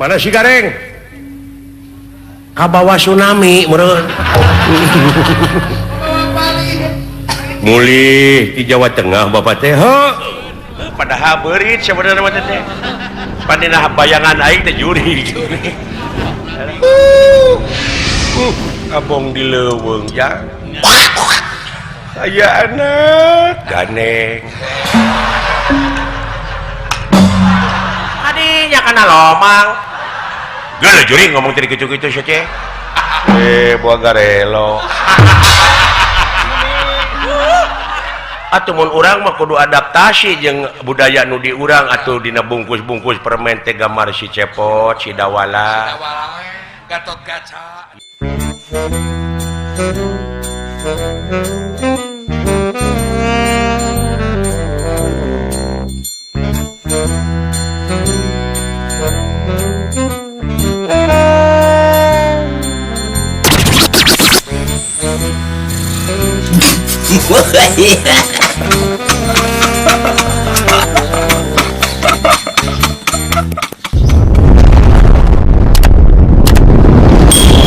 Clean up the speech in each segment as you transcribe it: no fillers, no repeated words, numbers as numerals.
Mana si Gareng? Kabawa tsunami menurut. Mulih di Jawa Tengah Bapak teh. Padahal beurit sebenarnya mah teh. Pandina bayangan aing teh juri. Abong di leuweung ya. Aya anak ganeng. Adinya kana lomang. Geuleuh juri ngomong tadi kitu-kitu sia ceh. Buah garelo. Atuh mun urang mah kudu adaptasi jeung budaya nu di urang atuh dina bungkus-bungkus permen teh gambar si cepot, si dawala. Gatot kaca.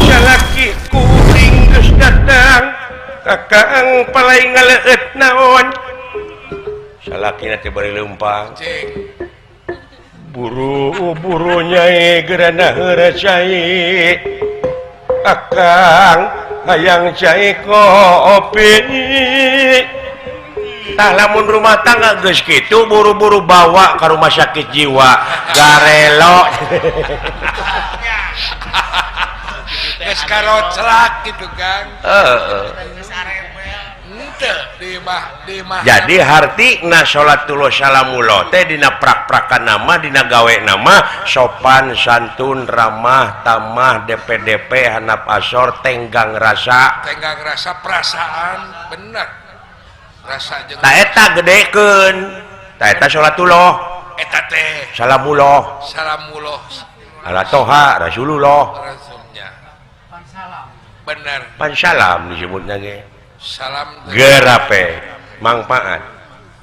Lalaki kuring geus datang kakang palai ngaleut naon salakina teh bari leumpang buru nyai gerana heureuh cai akang hayang cai kopi tah lamun rumah tangga geus kitu buru-buru bawa ka rumah sakit jiwa garelo Geus karoclak gitu kan. Jadi hartina sholatullah salamullah teh dina prak-prakan nama dina gawe nama sopan santun ramah tamah DP handap asor tenggang rasa perasaan bener rasa jeung ta eta gedekeun ta eta sholatullah eta teh salamullah ala toha rasulullah rasulnya bener pansalam disebutna ge salam gerape manfaat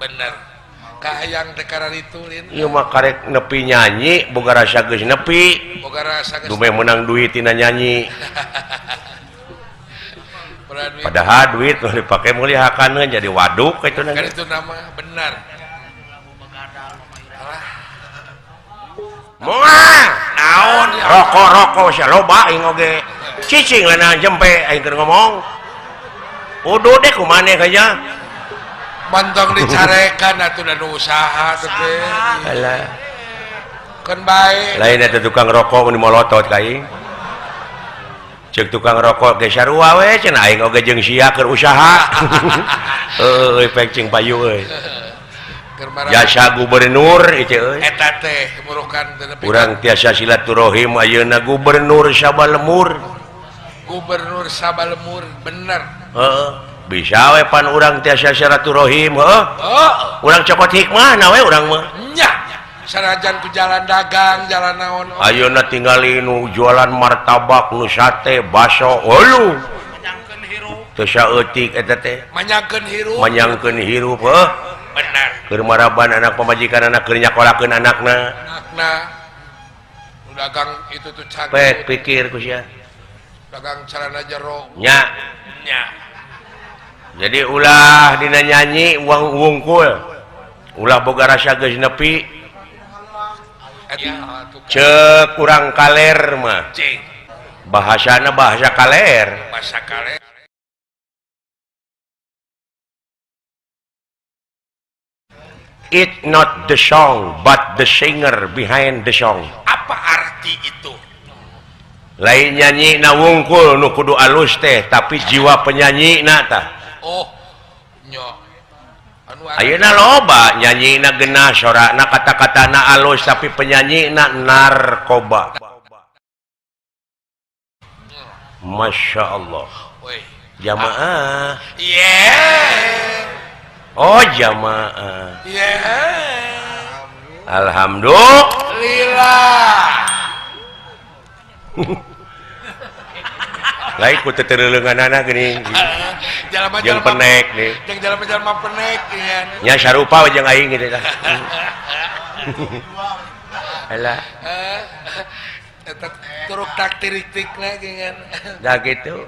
bener kahayang dekaran itu lin ieu mah karek nepi nyanyi boga rasa geus nepi boga rasa geus dume menang duit tina nyanyi padahal duit nu dipake mulihakanna jadi waduk kitu kan itu nama bener moal naon rokok sia loba aing oge cicing lana jempe aing keur ngomong uduh deh kumaneh kaya mantong dicarekan atuh dan usaha teh alah kan bae lain eta tukang rokok nu molotot ka aing ceuk tukang rokok ge sarua we cenah aing oge jeung sia keur usaha euy pek cing payu euy jasa gubernur itu euy eta teh murukan teh urang tiasa silaturahim ayeuna gubernur Sabalemur bener bisa we pan urang tiasa silaturahim urang copot hikmah na we urang mah nya sanajan ku jalan dagang jalan naon ayeuna tingali nu jualan martabak nu sate baso ulu teu saeutik eta teh manyangkeun hirup bener keur maraban anak pamajikan anak keur nyakolakeun anakna dagang itu tuh canggih pek pikir ku sia dagang celana jero nya jadi ulah dina nyanyi uang wungkul ulah boga rasa geus nepi ceuk urang kaler mah bahasana bahasa kaler it not the song but the singer behind the song apa arti itu lain nyanyi na wungkul nu kudu alus teh tapi jiwa penyanyi na tah nyo anu ayeuna loba nyanyi na geunah sorana kata-katana alus tapi penyanyi na narkoba Masya Allah jamaah oh jamaah alhamdulillah lain ku tetereleunganana geuning jeung penek nih jeung jalma-jalma penek nya sarupa we jeung aing gitu tah alah eta turuk tak tirik-tikna gengan. Da gitu.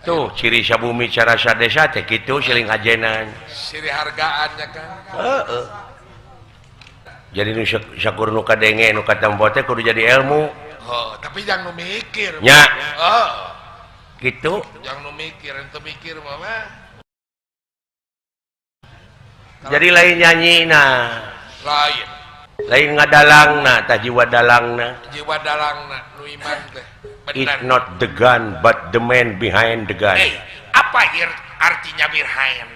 Tuh ciri sabumi cara sadesa teh kitu siling ajenan. Siri hargaannya kan. Heeh. Jadi nu sakur nu kadenge nu katampo teh kudu jadi ilmu. Oh, tapi jangan nu mikir. Nya. Oh. Gitu. Jangan nu mikir, ente mikir mah. Jadi lain nyanyina. Lain ngadalangna, tah jiwa dalangna. Jiwa dalangna nu iman teh. It's not the gun but the man behind the gun. Hey, apa artinya behind?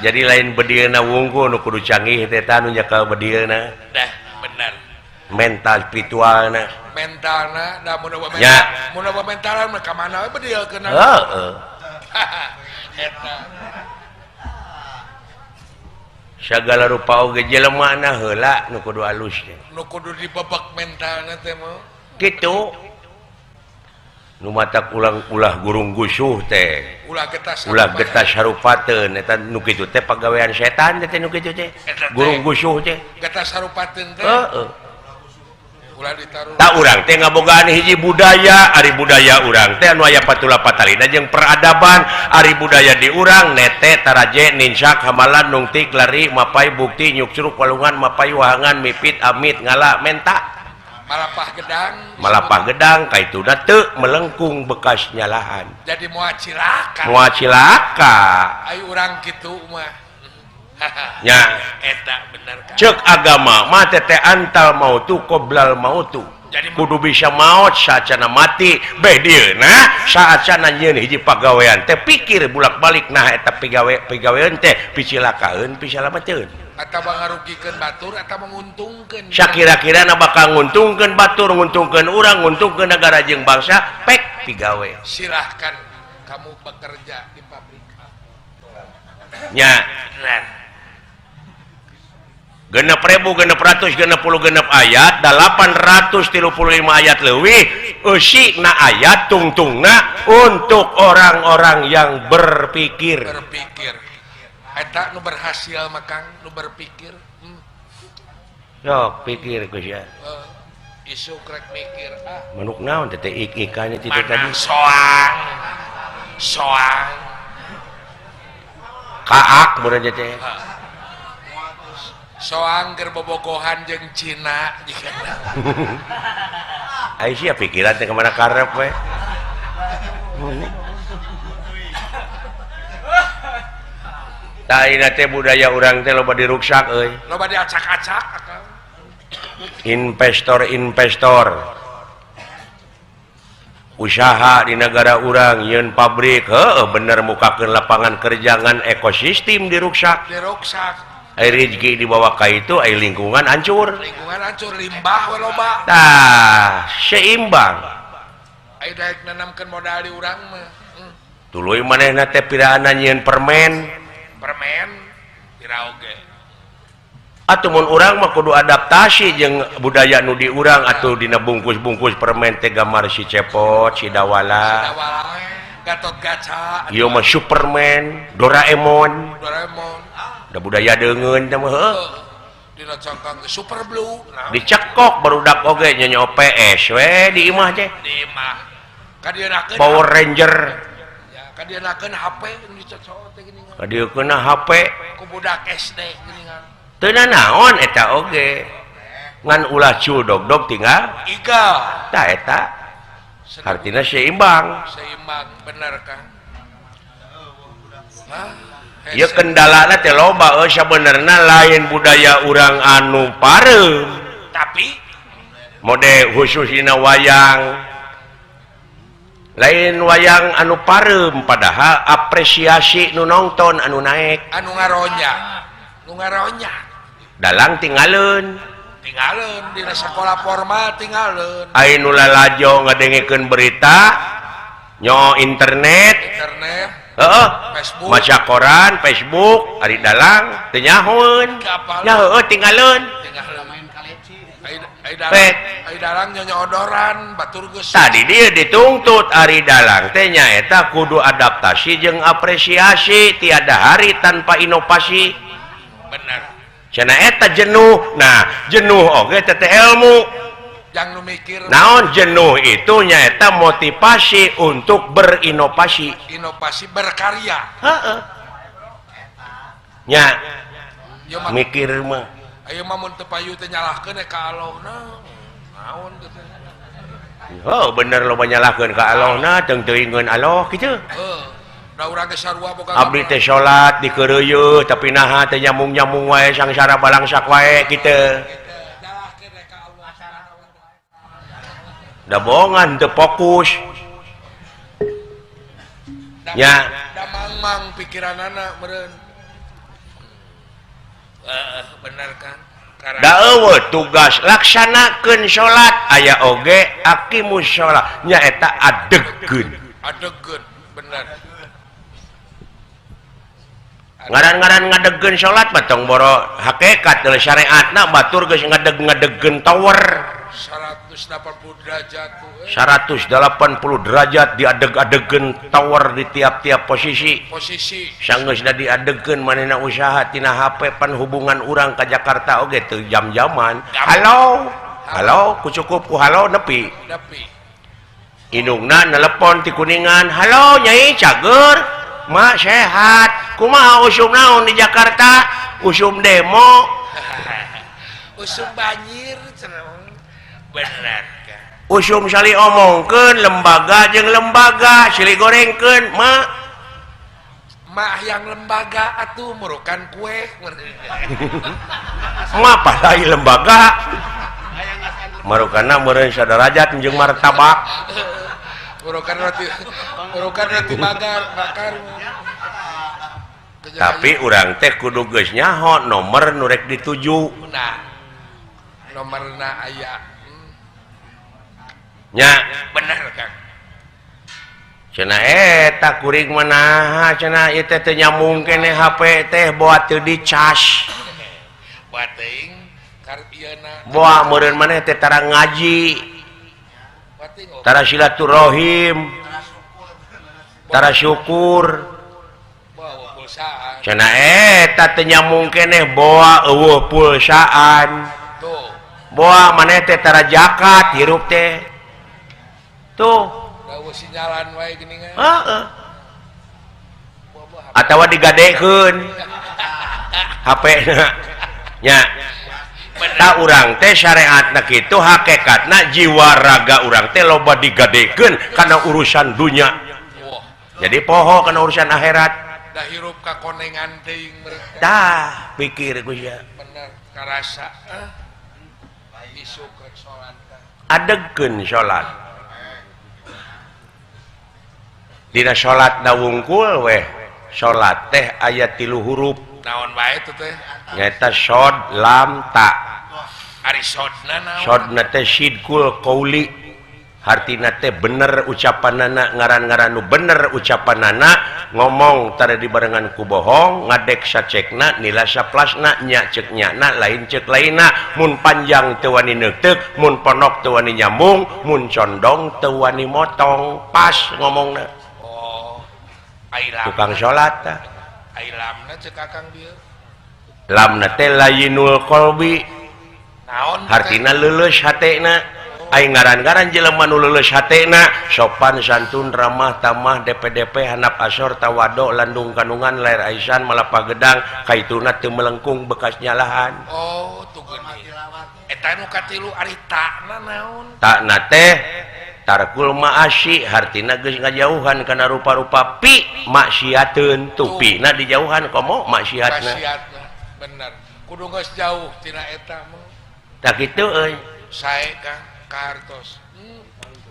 Jadi lain bedieuna wungkul nu kudu canggih teh tah nu nyakel bedieuna. Dah, benar. Mental spiritualna. Mentalna da mun mental. Ya. Mun mentalan mah ka mana we bedieulkeun. Heeh. Eta. Sagala rupa oge jelemana heula nu kudu alus teh. Nu kudu dibebek mentalna teh mah. Kitu. Nu matak ulah gurung gusuh teh. Ulah getas. Ulah getas harupateun eta nu kitu teh pagawean setan teh nu kitu teh. Gurung gusuh teh. Getas harupateun teh. Heeh. Ulah ditaruh. Tak urang teh ngabogaan hiji budaya, ari budaya urang teh anu aya patula patalina jeung peradaban, ari budaya di urang nete taraje ninsak hamalan nungtik lari mapai bukti nyuk curug walungan mapai wahangan mipit amit ngala menta malapah gedang kaituna teu melengkung bekas nyalahan jadi moal cilaka ai urang kitu mah nya eta bener kan cek agama mah teh antal mautu qoblal mautu jadi kudu bisa maut saacana mati beh dieuna saacana nyieun hiji pagawean teh pikir bulak-balik nah eta pigawean teh picilakaeun pisalamateun eta bangarugikeun batur eta menguntungkeun sakira-kirana bakal nguntungkeun batur nguntungkeun urang nguntungkeun negara jeung bangsa pek pigawe silahkan kamu bekerja di pabrik nya genep ribu, genep ratus, genep puluh, genep ayat 835 ayat leuwih eusikna ayat tungtungna untuk orang-orang yang berpikir eta nu berhasil makang nu berpikir sok pikir geus ya isu krek mikir manuk naon teh ik-ikanya itu tadi soang kaak meureun teh soang keur bobogohan jeung Cina jikeuna. Ai sia pikiran teh kemana karep we. Tah ina teh budaya urang teh loba diruksak euy. Loba diacak-acak akang. Investor usaha di negara urang yeun pabrik heuh bener mukakeun lapangan kerja ngan ekosistem diruksak. Ai rezeki dibawa ka itu ai lingkungan hancur limbah we loba tah seimbang ai daek nanamkeun modal di urang mah tuluy manehna teh piraana nyieun permen pira oge atuh mun urang mah kudu adaptasi jeung budaya nu di urang atuh dina bungkus-bungkus permen teh gambar si cepot si dawala Gatot Kaca ieu mah Superman Doraemon da budaya deungeun teh mah heuh dina cangkang Super Blue dicekok barudak oge nyanyi PS we di imah teh di imah kadienakeun Power Ranger ya kadienakeun HP dicocok teh geuning kadieukeuna HP ku budak SD geuningan teu naon eta oge ngan ulah cudog-dog tinggal iga tah eta artina seimbang bener kan ieu kendalana teh loba sabenerna lain budaya urang anu pareum tapi mode khusus dina wayang lain wayang anu pareum padahal apresiasi nu nonton anu naek anu ngaronya dalang tinggalin di sekolah formal tinggalin ai nu lalajo ngadengekeun berita nyo internet Facebook maca koran Facebook ari dalang teu nyahoeun nya heueuh tinggalin ai dalang nyonya odoran batur geus tadi dia dituntut ari dalang teh nyaeta kudu adaptasi jeung apresiasi tiada hari tanpa inovasi bener cenah eta jenuh. Nah jenuh oge teh ilmu. Jangan lu mikir Naon jenuh itu nyaeta motivasi untuk berinovasi. inovasi berkarya. Heeh. Nya Ieu mah mikir mah. ayo mah mun teu payu teh nyalahkeun ka Allahna. Naon teh? Oh bener lo banyalahkeun ka Allahna teu teuingeun Allah kitu. Da urang ge sarua boga Abdi teh salat di keureuy tapi naha teh nyamung-nyamung wae sangsara balangsak wae kitu. Da bohongan teu fokus. Ya. Da mang pikiranana meureun. Bener kan? Karena Da eueuh tugas laksanakeun salat aya oge aqimus shalah nyaeta adegkeun. adegeun, bener. Ngaran-ngaran ngadegkeun salat mah tong boro hakikat deuleu syariatna batur geus ngadeg-ngadegkeun tower. 180 derajat tuh. 180 derajat diadeg-adegkeun tower di tiap-tiap posisi. Sanggeusna diadegkeun manehna usaha tina HP pan hubungan urang ka Jakarta oge teu jam-jaman. Halo, kucukup ku halo nepi. Indungna nelepon ti Kuningan, "Halo Nyai cager, mak sehat. Kumaha usum naon di Jakarta? Usum demo." Usum banjir cenah. Bener kan? Usum sali omongkeun lembaga jeung lembaga silih gorengkeun, mak. Mak yang lembaga atuh murukan kue. Mak padai lembaga. Marukana meureun saderajat jeung martabak. Murukan roti bakar. Tapi urang teh kudu geus nyaho nomor nu rek dituju. Nah, nomorna aya. Nya Bener kan? cenah eta kuring manaha cenah ieu teh teu nyambung keneh HP teh boa teu dicas. Bating kar ieuna. Boa meureun maneh teh tara ngaji, Bating tara silaturahim, tara syukur. bawa pulsaan. Cenah eta teu nyambung keneh boa eueuh pulsaan. Tuh, Boa maneh teh tara zakat hirup teh. Tuh, dawa sinyalan wae geuning. heeh. Atawa digadekeun HP-na. Nya. Ta urang teh syariatna kitu hakikatna jiwa raga urang teh loba digadekeun kana urusan dunya. Wah, Jadi poho kana urusan akhirat. da hirup ka konengan teuing mereka. Tah, pikir ku sia. Bener, karasa. Isu ke salat. Adegkeun salat. Dina salat da wungkul weh. Salat teh aya 3 huruf. Naon bae tuh teh? Nyaeta shod, lam, ta. Ari sodna naon? Shodna teh sidkul qauli. Hartina teh bener ucapanana, ngaran-ngaran nu bener ucapanana, ngomong tara dibarengan ku bohong, ngadek sacekna, nila saplasna, nya ceuk nyana, lain ceuk lainna, mun panjang teu wani neuteuk, mun ponok teu wani nyambung, mun condong teu wani motong, pas ngomongna. Oh, ailam. Tukang salat tah. Ailamna ceuk akang dieu. Lamna teh layinul qalbi. Naon? Hartina leuleus hatena. Ai ngaran-ngaran jelema nu leuleus hatena, sopan santun ramah tamah DP-DP handap asor tawado landung kanungan lair aisan malapagedang kaituna teu melengkung bekas nyalahan. Oh, tuh geuning. Eta nu katilu ari takna naon? Takna teh tarkul ma'asi hartina geus ngajauhan kana rupa-rupa pi maksiateun tu pina dijauhan komo maksiatna. Maksiatna. Bener. Kudu geus jauh tina eta mah. Tak kitu euy. Sae Kang kartos.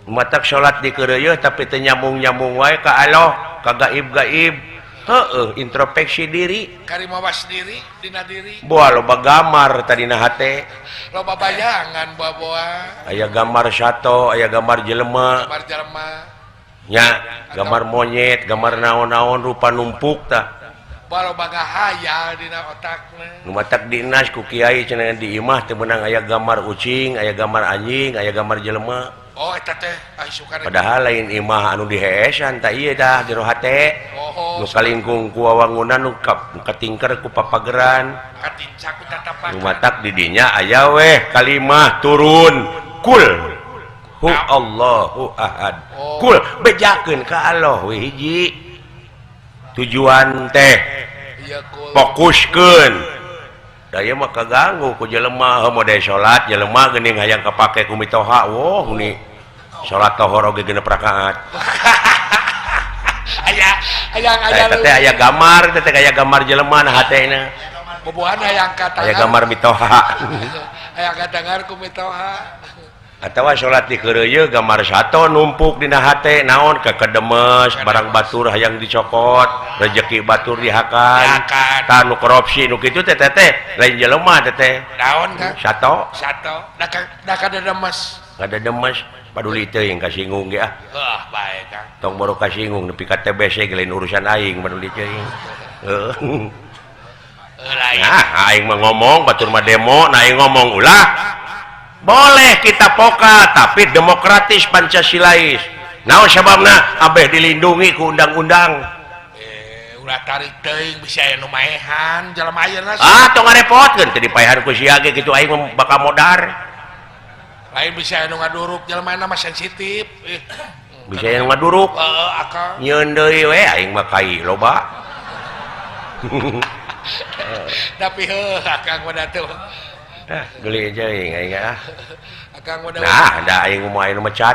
Matak salat di keureuy tapi teu nyambung-nyambung wae ka Allah, ka gaib-gaib. Heeh, introspeksi diri. Kari mawas diri dina diri. Boa loba gamar tadina hate. Loba bayangan boa-boa. Aya gambar sato, aya gambar jelema, Gambar jelema. nya gambar monyet, gambar naon-naon rupa numpuk tah. Loba gahayal dina otakna. Nu matak dinas ku kiai cenah di imah teu meunang aya gambar ucing, aya gambar anjing, aya gambar jelema. Oh eta teh suka padahal lain imah anu diheesan tak iya dah jero hate nu kalingkung ku wawangunan nu katingker ku papageran katincak ku tatapakan lumatak di dinya aya weh kalimah turun kul hu Allahu ahad kul bejakeun ka Allah we hiji tujuan teh iya kul fokuskeun da ieu mah kaganggu ku jelema mode salat jelema geuning hayang kapake ku mitoha woh ni salat tohor oge 6 rakaat aya teh aya gambar teh aya gambar jelema na hatena bobohan hayang katangan aya gambar mitoha hayang katangan ku mitoha atawa salat di keureuy gambar sato numpuk dina hate naon kekedemes barang batur hayang dicokot rezeki batur dihakan tanu korupsi nu kitu teh lain jelema teh naon Kang sato da kadedemes kadedemes paduli teuing kasinggung ge bae Kang tong baru kasinggung nepi ka TBC ge lain urusan aing paduli teuing nah aing mah ngomong batur mah demo nah aing ngomong ulah boleh kita poka tapi demokratis Pancasilais naon sababna abeh dilindungi ku undang-undang ulah tarik teuing bisa aya nu maehan jelema ayeuna tong ngarepotkeun teu dipaehan ku sia ge kitu aing bakal modar lain bisa aya nu ngaduruk jelema mah sensitif bisa aya nu ngaduruk akal nyeun deui we aing mah kai loba tapi akang mah tuh geli aja aing akang mah nah da aing mau anu mecat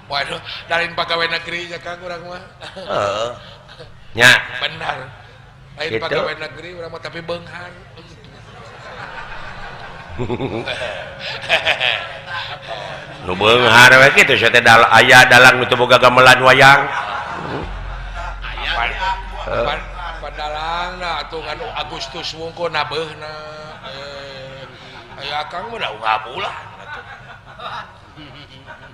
waduh dari pegawai negeri nya Kang urang mah nya benar lain gitu. pegawai negeri urang mah tapi beunghar nu beunghar we kitu sia teh aya dalang nu teu boga gamelan wayang padalang na atuh anu Agustus wungkuna beuna aya Kang mah da ngabulan atuh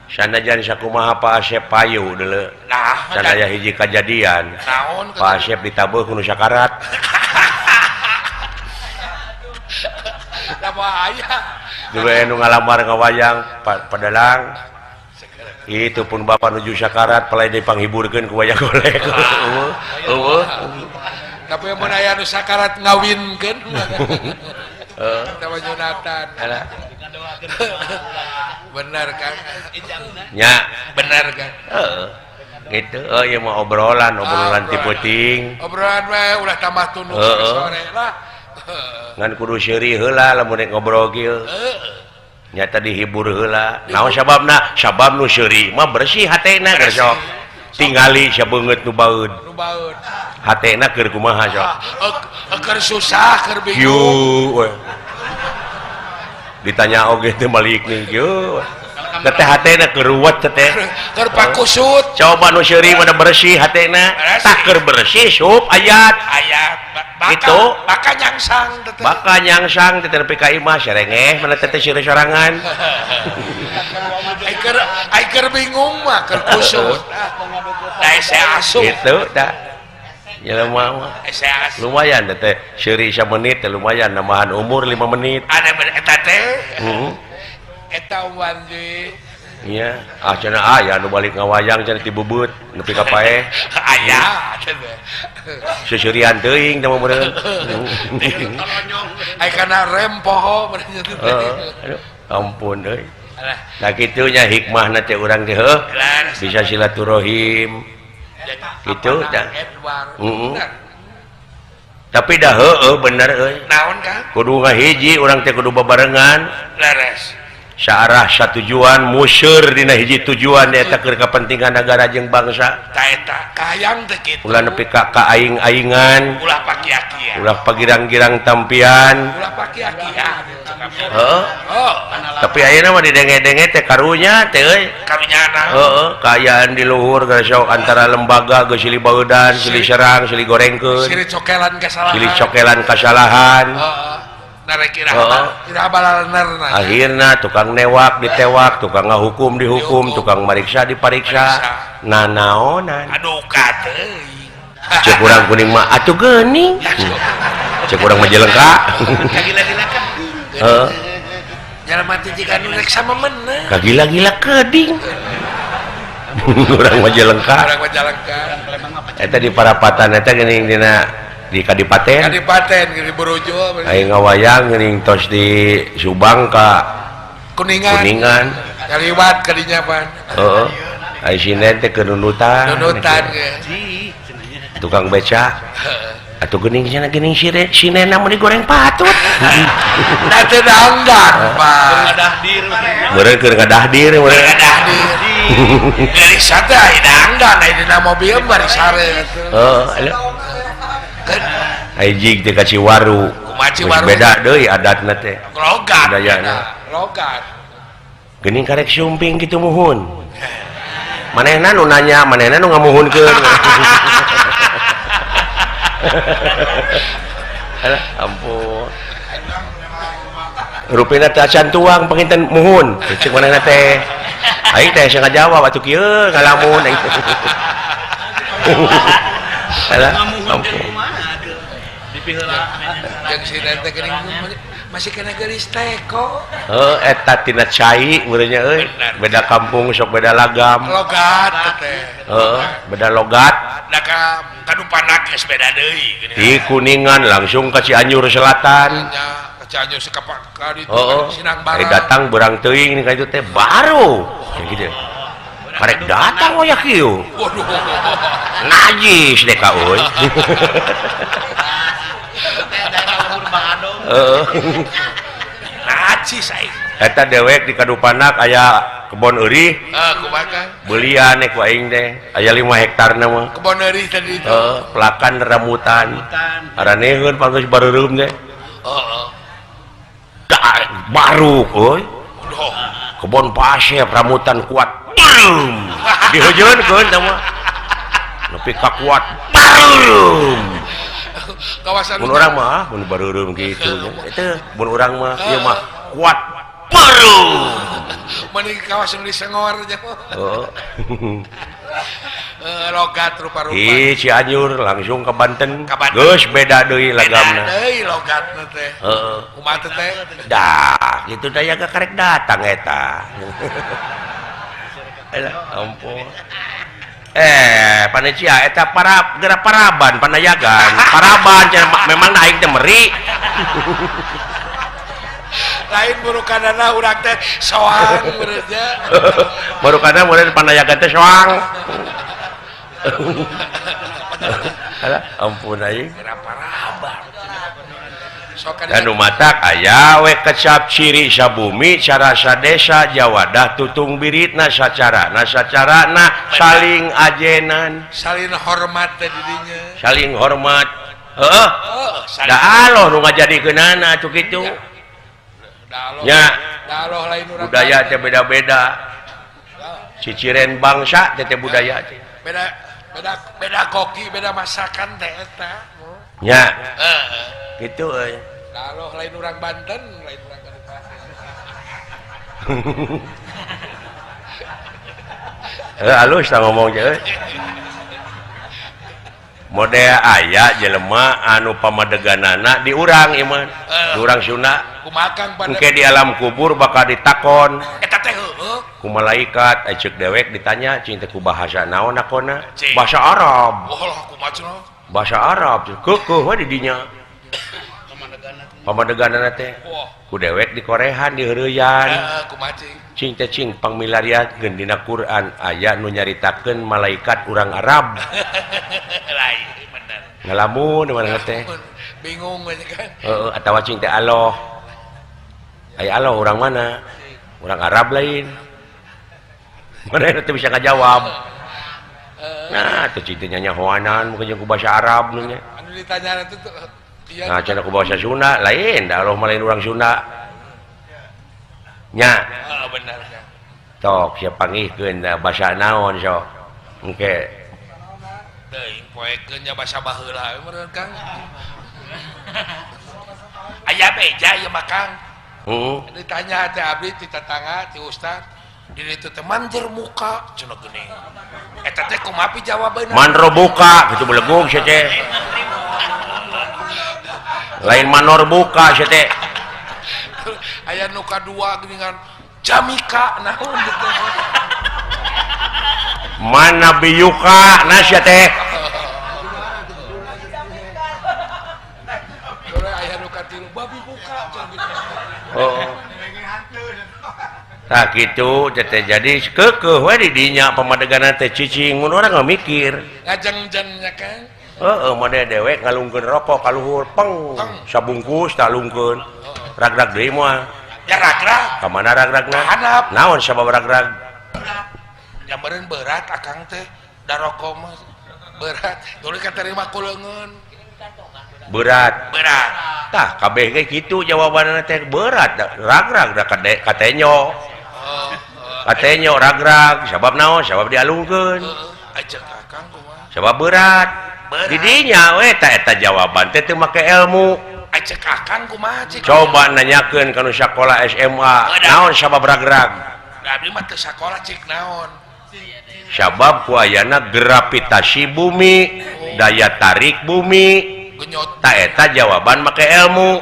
sanajan sakumaha Pak Asep payu deuleu nah sanaya hiji kajadian naon Pak Asep ditabeuh ku nu sakarat da bahaya dulu anu ngalamar ngawayang padalang itu pun bapak nuju sakarat pelai dipanghiburkeun ku wayang golek tapi mun aya nu sakarat ngawinkeun tawa Jonatan benar Kang nya benar Kang gitu ieu mah obrolan ti peuting obrolan we ulah tambah tunduk sore lah ngan kudu seuri heula lamun rek ngobrol kieu nyata dihibur heula naon sababna sabab nu seuri mah bersih hatena keur sok tingali sabeungeut nu baeud hatena keur kumaha sok keur susah keur bingung ditanya oge teh balik nih kieu teh hatena keur ruwet teh keur pakusut coba nu seuri mah bersih hatena tah keur bersih sup ayat gitu baka nyangsang teh nepi ka imah serengeh mana teh seuri sorangan ai keur bingung mah keur kusut da ese asup gitu dah jelema mah lumayan teh seuri 1 menit teh lumayan nambahan umur 5 menit ada eta teh eta wanji iya cenah aya nu balik ngawayang cenah ti bubut nepi ka paeh aya seseurian teuing teh meureun ai kana rem poho ampun euy nah kitu nya hikmahna teh urang teh bisa silaturahim gitu dah tapi dah bener euy naon Kang kudu ngahiji urang teh kudu babarengan leres saarah satujuan museur dina hiji tujuan eta keur kepentingan negara jeung bangsa ta eta kahayang teh kitu ulah nepi ka aing-aingan ulah paki-akian ulah pagirang-girang tampian ulah paki-akian tapi ayeuna mah didenge-denge teh karunya teh euy karunyana kaayaan di luhur sok antara lembaga geus silih baeudan silih serang silih gorengkeun silih cokelan kasalahan akhirna tukang newak ditewak tukang ngahukum dihukum tukang mariksa dipariksa nanaonan aduh kateuy cek urang kuning mah atuh geuning cek urang mah jelengka jalan mati jika nurek sama menang kagila-gila keding orang Majalengka orang Majalengka eta di Parapatan eta geuning dina di Kadipaten di Borojo aing ngawayang geuning tos di Subang ka Kuningan kaliwat kadinya pan heeh ai sinet teh kenunutan tukang beca atuh geuning cenah geuning sinena mun digoreng patut da teu dangdan Pak meureun keur ngadahdir meureun dari sate aya dangdan aya dina mobil bari sare heeh ai jig teh ka Ciwaru beda deui adatna teh logat budayana logat geuning karek sumping kitu muhun manehna nu nanya manehna nu ngamuhunkeun alah ampun rupina teh acan tuang panginten muhun cek manehna teh aing teh sia ngajawab atuh kieu ngalamun aing alah ampun yang si nete geuning masih kena geus teko eta tina cai meureunnya euy beda kampung sok beda lagam logat teh beda logat da ka Kadupanak geus beda deui di Kuningan langsung ka Cianjur Selatan ka Cianjur sekapak ka ditu Sinang Barat Barat datang berang teuing ka itu teh baru kayak gitu karek datang we kieu waduh najis deh ka euy najis aing eta dewek di Kadupanak aya kebon eurih kumaha belian ku aing teh aya 5 hektarna mah kebon eurih tadi itu pelakan rambutan araneheun panggeus bareureum teh baru euy kebon pasir rambutan kuat diheujeunkeun teh mah nepi ka kuat kawasan mun urang mah mun bareureum kitu itu mun urang mah ieu mah kuat baru mending kawasan di Sengor aja logat rupa-rupa di Cianjur langsung ke Banten geus beda deui lagamna deui logatna teh kumaha teh dah kitu daya karek datang eta alah ampun panitia eta gerak paraban panayagan paraban memang aing teh meri lain burukanana urang teh soang beureunya burukana mulai panayagan teh soang alah ampun aing gerak paraban dan umatak aya we kecap ciri sabumi cara sadesa jawadah tutung biritna sacarana saling ajenan saling hormat teh didinya saling hormat da aloh nu ngajadikeunana atuh kitu nya daloh lain urang budaya teh beda-beda ciciren bangsa teh budaya teh beda koki beda masakan teh eta nya gitu euy daloh lain urang Banten lain urang Kabupaten halus tah ngomong teh model aya jelema anu pamadeganana di urang iman di urang Sunda kumakang pada engke di alam kubur bakal ditakon eta teh heueuh ku malaikat cek dewek ditanya cing teh ku bahasa naon akona bahasa Arab kumaha bahasa Arab keukeuh we di dinya pamadeganana teh ku dewek di korehan di heureuyan kumaha cing teh cing pangmilariatkeun dina Quran aya nu nyaritakeun malaikat urang Arab lain bener ngalamun mana teh bingung aja kan atawa cing teh Allah aya Allah urang mana urang Arab lain mana teh bisa ngajawab nah teh cing teh nyanyahoanan mungkin ku bahasa Arab nu nya anu ditanya itu nah cenah ku bahasa Sunda lain da Allah mah lain urang Sunda nya benar tok sia pangihkeun da bahasa naon sok engke teuing poekeun nya basa baheula meureun Kang aya beja ieu mah Kang ditanya teh abdi ti tetangga ti ustad di ditu teh manjer muka cenah geuning eta teh kumaha pi jawabeunna manro buka kitu belegug sia teh lain manor buka sia teh aya nu kadua geuningan Jamika naon gitu. Mana biyuka nasya teh Aya nu katilu babi buka oh tak gitu jadi kekeh we di dinya pamadeganan teh cicing mun urang mikir ngajeng-jengnya kan mode dewek ngalungkeun rokok kaluhur peng sabungkus talungkeun rag-rag deui moal ya ragrag ka mana rag-ragna handap naon sabab rag-rag nyambereun berat akang teh da rokok mah berat tuluy katerima kuleungeun berat tah kabeh ge kitu jawabanna teh berat rag-rag da katenyo katenyo rag-rag sabab naon sabab dialungkeun ajeng akang kumaha sabab berat di dinya we eta jawaban teh teu make ilmu ajeng akang kumaha cik coba nanyakeun kana sakola SMA naon sabab rag-rag da abdi mah teu sakola cik naon sabab ku ayana gravitasi bumi daya tarik bumi genyot tak eta jawaban make ilmu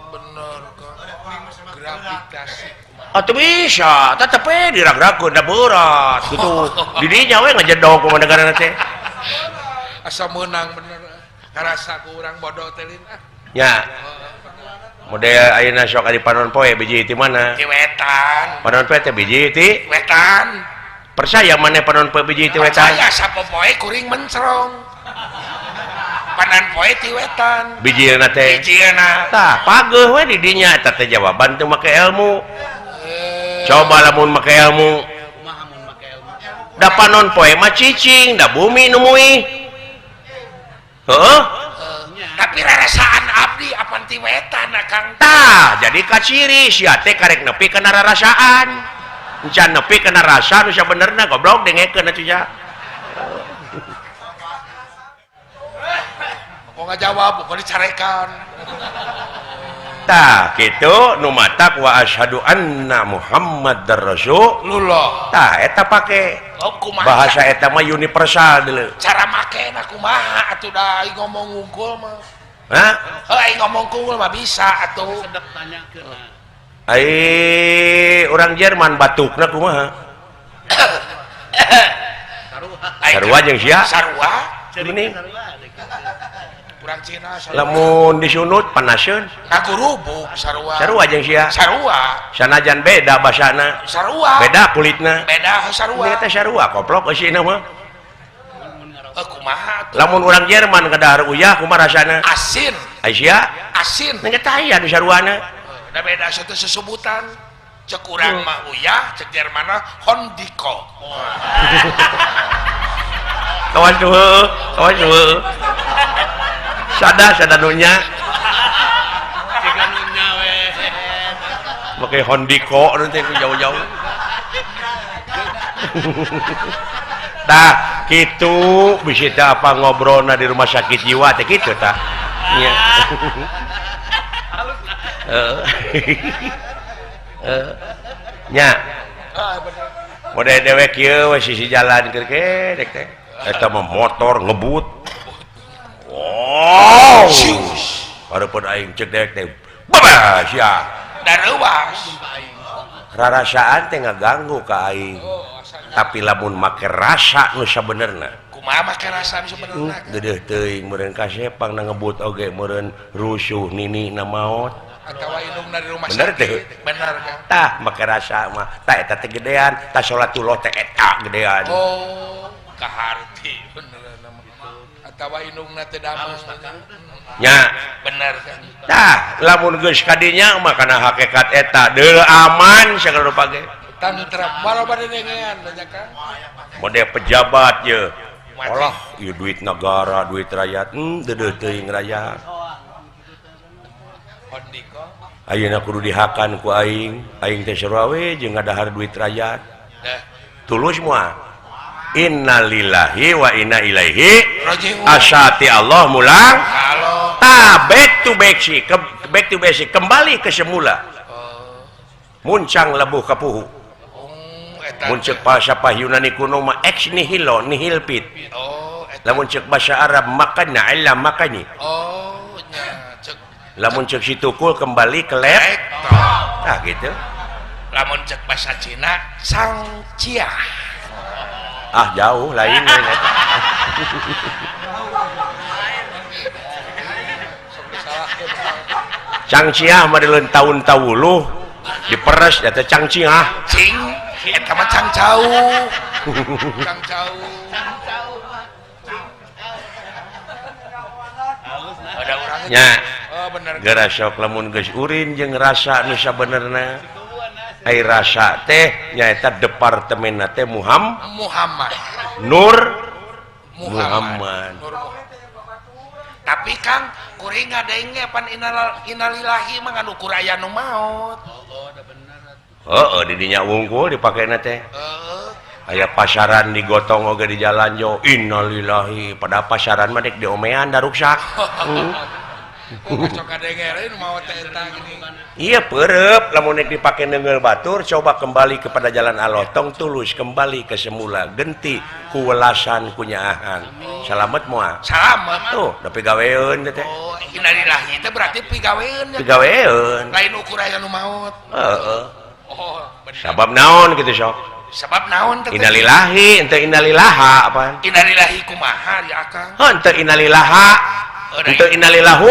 bener kan gravitasi atuh bisa tetep we dirag-ragkeun da berat gitu di dinya we ngajedog ku negara teh asa meunang bener ngarasa ku urang bodoh teh lin nya model ayeuna sok adi panon poe biji ti mana di wetan panon poe teh biji ti wetan percaya maneh panon poe biji ti wetan percaya sapopoe kuring mencrong panan poe ti wetan bijilna teh bijilna tah pageuh we di dinya eta teh jawaban teu make ilmu coba lamun make ilmu da panon poe mah cicing da bumi nu muih heuh tapi rarasaan abdi apan ti wetan akang tah jadi kaciri sia teh karek nepi kana rarasaan encan nepi kana rasa nu sabenerna goblok dengekeun atuh nya kok ngajawab kok dicarekan tah kitu nu matak wa asyhadu anna muhammadar rasulullah tah eta pake kumaha bahasa eta mah universal deuleu cara makena kumaha atuh da aing ngomong unggul mah hah aing ngomong unggul mah bisa atuh sedep tanyakeun ai urang Jerman batukna kumaha sarua jeung sia sarua geuning urang Cina lamun disunut panaseun ngagurubuk sarua sarua jeung sia sarua sanajan beda basana sarua beda kulitna beda sarua eta sarua koplok eusina mah kumaha tuh lamun urang Jerman kadahar uyah kumaha rasana asin Aisyah asin ngan eta aya nu saruana da beda satu sesebutan cek urang mah uyah cek Jermana hondiko kawan tuh sada nunya pakai hondiko nanti jauh-jauh tah gitu bisa apa ngobrolna di rumah sakit jiwa teh gitu tah nya nya model dewek ieu we sisi jalan keur kedek teh eta mah motor ngebut wow hareupeun aing cek dewek teh babas ya dareuwas rarasaan teh ngaganggu ka aing tapi lamun make rasa nu sabenerna kumaha make rasa nu sabenerna geudeuh teuing meureun kasepang na ngebut oge meureun rusuh nini na maot atawa indungna di rumah bener sakit teh bener kan tah make rasa mah tah eta teh gedean tah salatullah teh eta gedean oh kaharti bener nama atawa indungna teh damel nya bener kan tah lamun geus kadinya mah kana hakikat eta deul aman sagala rupa ge tantra baloba dengean banyak kan model pejabat ye olah ieu duit negara duit rakyat deudeuh teuing rakyat hondiko ayeuna kudu dihakan ku aing teh sarua we jeung ngadahar duit rakyat tulus moal innalillahi wa inna ilaihi rajiun asyati Allah mulang kalau tah back to basic kembali ke semula muncang lebuh kapuhu mun ceuk bahasa Yunani kuno mah ex nihilo nihil pit oh lamun ceuk bahasa Arab makana illa makani oh nya cek lamun cek si tukul kembali ke lep nah gitu lamun cek bahasa Cina sangcia jauh lain eta cangciah mah dileun tahun-tahuluh diperes eta cangciah cing eta mah cangcau cangcau ada urangnya nya oh bener gara sok lamun geus urin jeung rasa nu sabenerna ai rasa teh nyaeta departemenna teh Muhammad Nur Muhammad. Tapi Kang kuring ngadaeng ge pan innalillahi mah nganu kuraya nu maot. di dinya wungkul dipakena teh aya pasaran digotong oge di jalan jo innalillahi pada pasaran mah dek diomean da ruksak Cok kadenge maot teh eta gini. iya peureup lamun nek dipake neungeul batur coba kembali kepada jalan Allah tong tulus kembali ke semula genti kuwelasan kunyaahan salamet moal Salamet tuh da pigaweun teh oh innalillahi teh berarti pigaweun pigaweun lain ukur aya nu maot heeh oh bener sabab naon gitu sok sebab naon teh innalillahi ente innalillaha apaan innalillahi kumaha ya Kang ente innalillaha ente innalillahu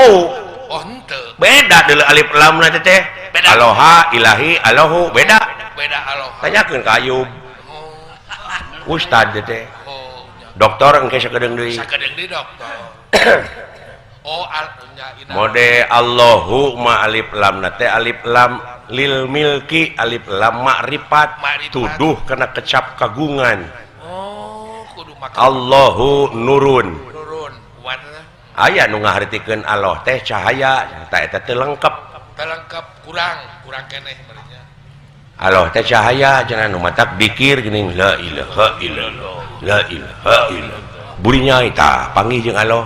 oh henteu beda deuleu alif lam na teh Beda. aloha ilahi allahu beda aloha tanyakeun ka Ayub ustad teh oh dokter engke sakedeung deui sakedeung di dokter oh mode Allahu ma alif lam na teh alif lam lil milki alif lam ma'rifat tuduh kena kecap kagungan oh kudu makan Allahu nurun warna aya nu ngahartikeun Allah teh cahaya eta teh lengkap kurang keneh barinya Allah teh cahaya cenah nu matak dikir geuning la ilaha illallah la ilaha illallah buri nyai tah panggih jeung Allah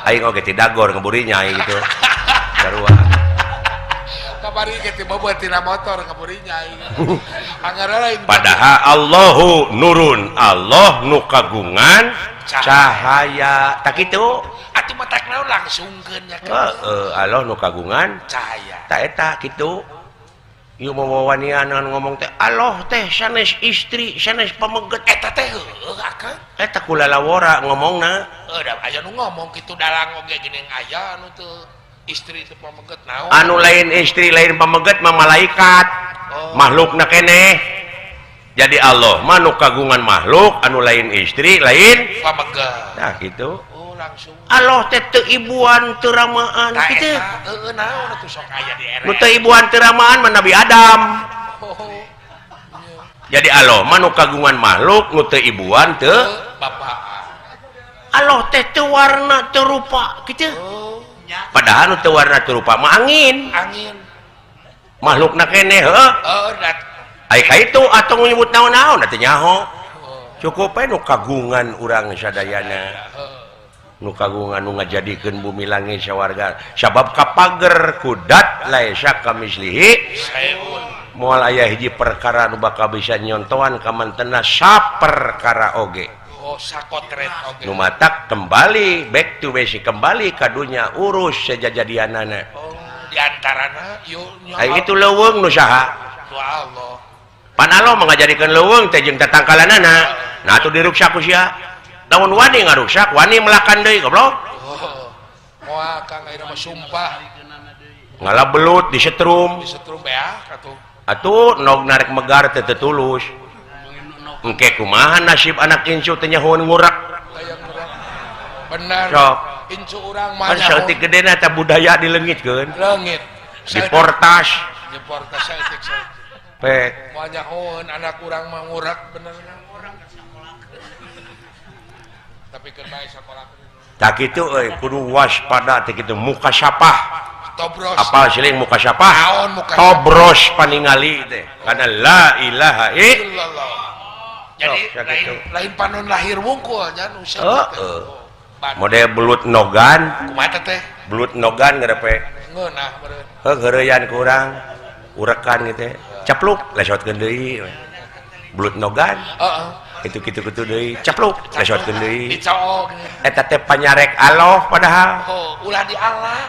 aing oge ti dagor ngeburi nyai gitu sarua kabari ge ti boboh tina motor ngeburi nyai anggaran lain padahal Allahu nurun Allah nu kagungan cahaya tak kitu atuh mah tak naon langsungkeun nya Allah nu kagungan cahaya tak eta kitu ieu mawawanian ngomong teh Allah teh sanes istri sanes pameget eta teh heueuh Akang eta kulalawora ngomongna da aya nu ngomong kitu dalang oge geuning aya anu teu istri teu pameget naon anu lain istri lain pameget mah malaikat makhlukna keneh jadi Allah mah nu kagungan makhluk anu lain istri lain pameget nah gitu oh langsung Allah teh teu ibuan teu ramaan kitu heueuh naon atuh sok aya di nu teu ibuan teu ramaan mah Nabi Adam oh jadi Allah mah nu kagungan makhluk nu teu ibuan teu bapaan Allah teh teu warna teu rupa kitu oh padahal nu teu warna teu rupa mah angin makhlukna keneh heuh dat ai ka itu atuh nyebut naon-naon atuh nyaho cukup we nu kagungan urang sadayana nu kagungan nu ngajadikeun bumi langit sawarga sabab kapager kudat laisa kamislihi moal aya hiji perkara nu bakal bisa nyontohan ka mantenna saperkara oge oh sakotret oge nu matak kembali back to basic kembali ka dunya urus sajajadianana oh di antarana yeuh ai itu leuweung nu saha Allah pan Allah mengajadikeun leuweung teh jeung tatangkalanana nah atuh diruksak ku sia daun wani ngaruksak wani melakan deui goblok moal Kang ayeuna mah sumpah ngalabelut disetrum beak atuh nog narik megar teh teu tulus engke kumaha nasib anak incu teh nyahoeun ngurak bener sok incu urang mah kan saeutik gedena teh budaya dileungitkeun leungit diportas saeutik pe moal nyahoeun anak urang mah ngurak bener tapi keur bae sakola tak kitu euy kudu waspada teh kitu mukasyafah tobros apa siling mukasyafah naon mukasyafah tobros paningali teh kana la ilaha illallah jadi gitu. lain panon lahir wungkul nya nu model belut nogan kumaha teh belut nogan ngarepe ngeunah beureun heureyan ku urang urekan gitu capluk lesotkeun deui belut nogan gitu deui cepluk lesotkeun deui dicoog eta teh panyarek Allah padahal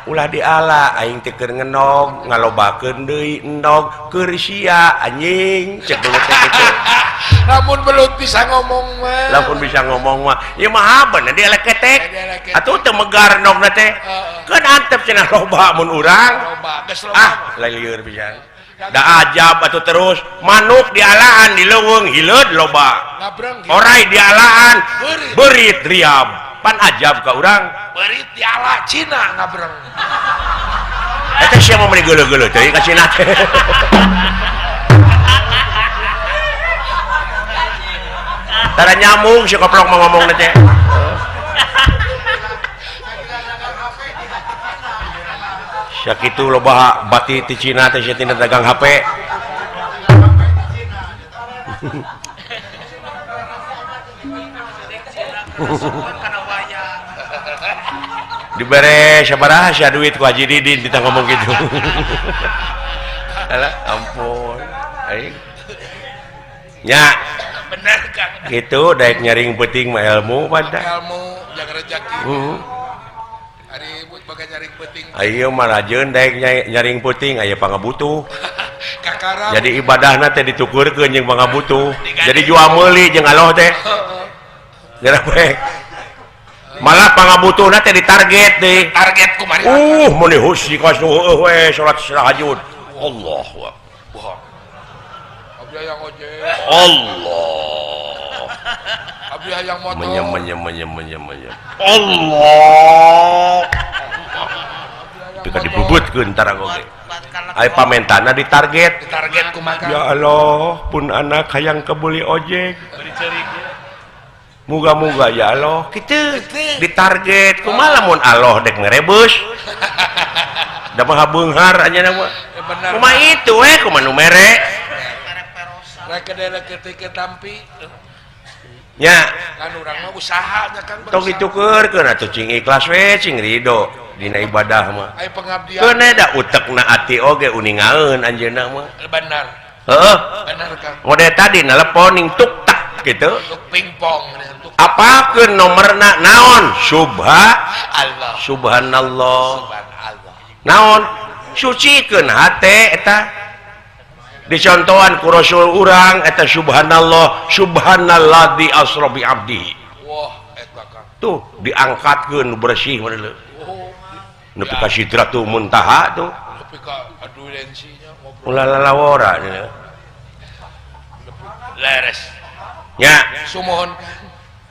ulah diala aing teh keur ngenog ngalobakeun deui endog keur sia anjing cek dulu teh kitu lamun belut bisa ngomong mah ieu mah bener dia leketek atuh teu megar endogna teh keun antep cenah loba mun urang loba geus loba lieur pisan da ajab atuh terus manuk dialaan di leuweung hileud loba ngabreng orai dialaan beurit riam pan ajab ka urang beurit diala Cina ngabreng eta sia mah meuli geuleuh-geuleuh teh ka Cina teh tara nyamung si koplok mah ngomongna teh sakitu loba bati ti Cina teh sia tina dagang HP dibere sabaraha sia duit ku Haji Didin kita ngomong gitu alah ampun aing nya bener Kang gitu daek nyaring penting mah ilmu pada ilmu jaga rezeki hari baga nyaring penting ayo mah rajeun daek nyaring penting aya pangabutuh kakara jadi ibadahna teh ditukurkeun jeung pangabutuh jadi jual meuli jeung Allah teh geura bae malah pangabutuhna teh ditarget deui target kumari meni husi kasu we salat tahajud Allahu akbar abdi hayang ojek Allah abdi hayang motor menyem Allah pika dibubutkeun tara oge aya pamentana ditarget kumaha ya Allah pun anak hayang kebuli ojek muga-muga ya Allah kitu ditarget kumaha lamun Allah dek ngerebus da mah beunghar anjeunna mah kumaha itu we kumaha nu mere rek ketika tampi nya kan urang mah usaha nya kan tong ditukeurkeun atuh cing ikhlas we cing ridho dina ibadah mah aya pengabdian keun da utekna ati oge uningaeun anjeunna mah benar heeh benar Kang model tadi nelponing tuk tak gitu untuk pingpong apakeun nomerna naon Allah subhanallah subhanallah naon sucikeun hate eta dicontohan ku Rasul urang eta subhanallah subhanalladzi asra bi abdi wah eta Kang tuh diangkatkeun bersih bener nepi ka sidratul muntaha tuh nepi ka adulensinya ulah lalawora leres nya sumohon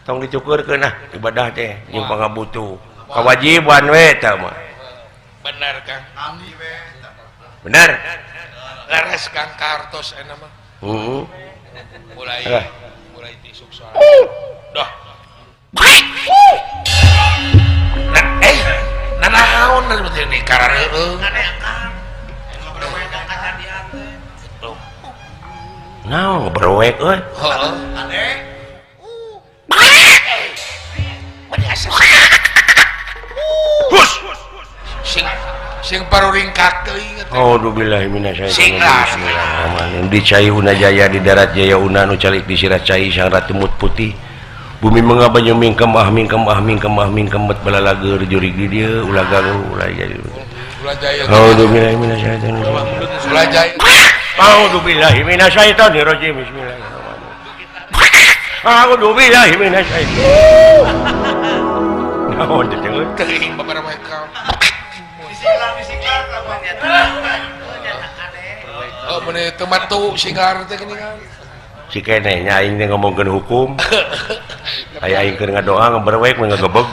tong dicukurkeun ibadah teh jeung pangabutuh kawajiban we eta mah benar Kang bener leres Kang kartos enak mah mulai di sukses dah naon ini karareueung naon berwek euy heeh sing paruringkak teuing Auzubillahi minasyaitonir di cai una jaya di darat jaya una nu calik di sirah cai sang ratu mut putih bumi mengabanyu mingkem bet balalager jurig di dieu ulah galuh ulah jadi Auzubillahi minasyaitonir ulah jaya Auzubillahi minasyaitonir rajim bismillahirrahmanirrahim Auzubillahi minasyaitonir naon teh teuing babaraha mereka oh bener tematu singar teh gini kan si kene nya aing teh ngomongkeun hukum aya aing keur ngadoa ngaberwek ngagebeg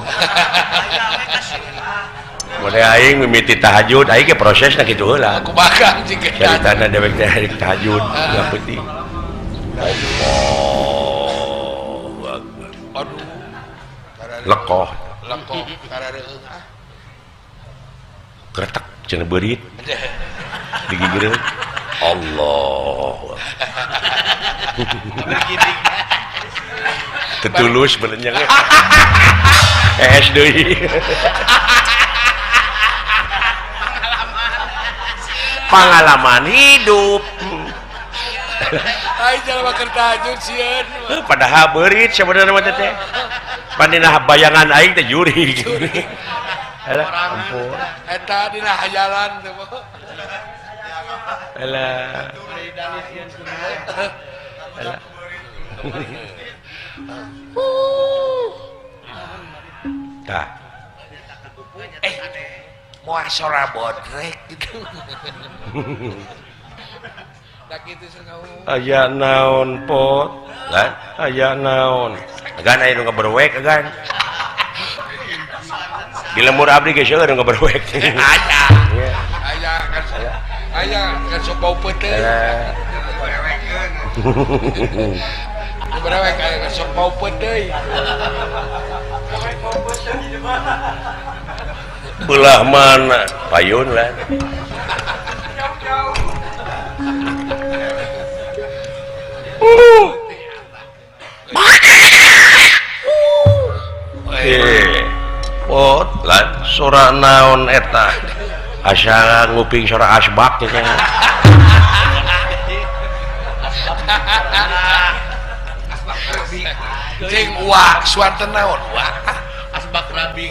mode aing mimiti tahajud aing ge prosesna kitu heula aku bakal jika caritana dewek teh hari tahajud yang penting aduh lekoh karareueung kretek cenah beurit digigireun Allah tetulus belenjang deui pengalaman hidup Aing jalma keur tahajud sieun. Padahal beurit sebenarnya mah teh. Pandina bayangan aing teh juri. Alah, ampun. Eta dina hayalan teh mah. Alah. Alah. Tah. Moal sora bodrek gitu. Da kitu sangau. Aya naon pot? Kan? Aya naon? Gan aya nu ngaberwek gan. Di lemur abdi geus seueur nu ngaberwek. Aya kan sok bau peuteuh. Berewek aya kan sok bau peuteuh. Belah mana? Payun lah. Pot lan sora naon eta? Asa nguping sora asbak teh. Cing uak suanten naon uak? Asbak rabi.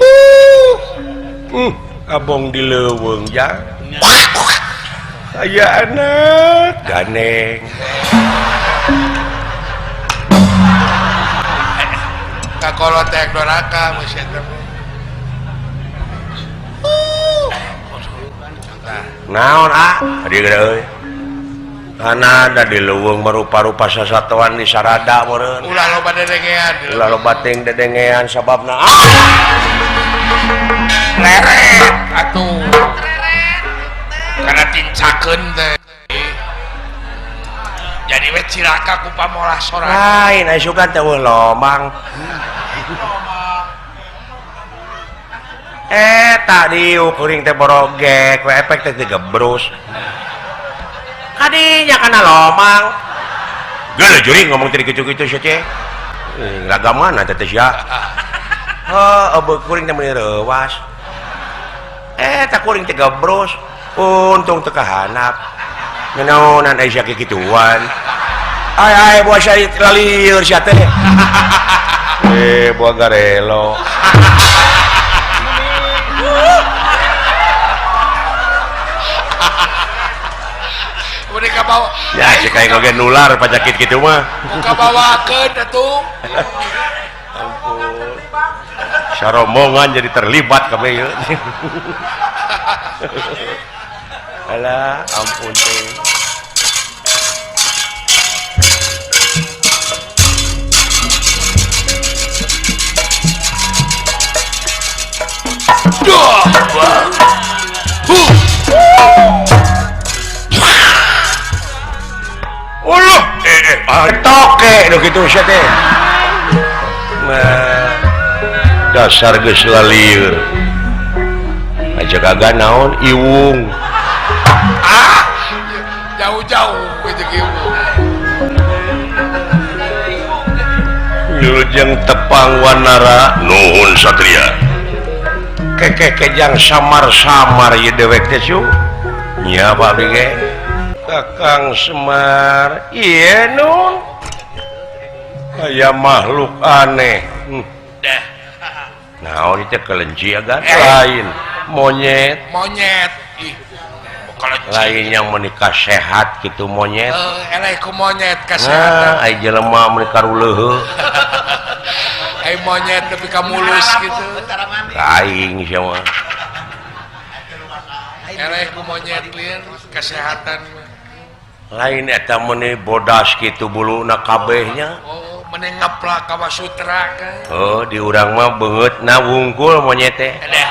Abong di leuweung ja. Aya anak ganeng. Kakolotek doraka geus eta. Naon Adi gede euy. Kana da di leuweung marupa-rupa sasatuan di sarada meureun. Ulah loba dedengean. Ulah loba ting dedengean sababna leret atuh. Karena tincakeun teh. Jadi we cilaka ku pamolah sorangan. lain aya sugan teh lomang. Tadi kuring teh borogek, we efek teh digebrus. Kadinya kana lomang. Geuleuh juri ngomong teh kitu-kitu sia teh. Ragaman teh teh sia. Heuh, kuring teh meuni reuwas. Tak kuring teh gebrus. Untung teu kahanap. Ngenaonan aya sia kikituan. Ai buah syait lalieur sia teh. Buah garelo. Mereka bawa Ya cek kayak ngoge nular penyakit gitu mah. muka bawakeun atuh. Ampun. Sarombongan jadi terlibat kabeh ieu. Alah, ampun teh. Uluh, toke nu kitu sia teh. Dasar geus lalieur. Aja kagak naon iwung. Jauh-jauh we jeung ieu. Wilujeng tepang wanara nuhun satria. Kekejang samar-samar ieu dewek teh su. Nya Pak Bige. Kakang Semar, iya nun. Aya makhluk aneh. Dah. Naon itu kelenci agak lain. Monyet. Ih, kelenci. Lain yang menikah sehat gitu monyet. Eleh ku monyet kasehatan. Ai jelema menikah uleuh. Ai monyet tapi ka mulus gitu. Aing sia mah. Eleh ku monyet lieur kesehatan. Lain eta meuni bodas kitu buluna kabehnya. Oh, meuni ngaplak ka Sutra kan. Oh, di urang mah beungeutna wungkul monyet teh. Dah.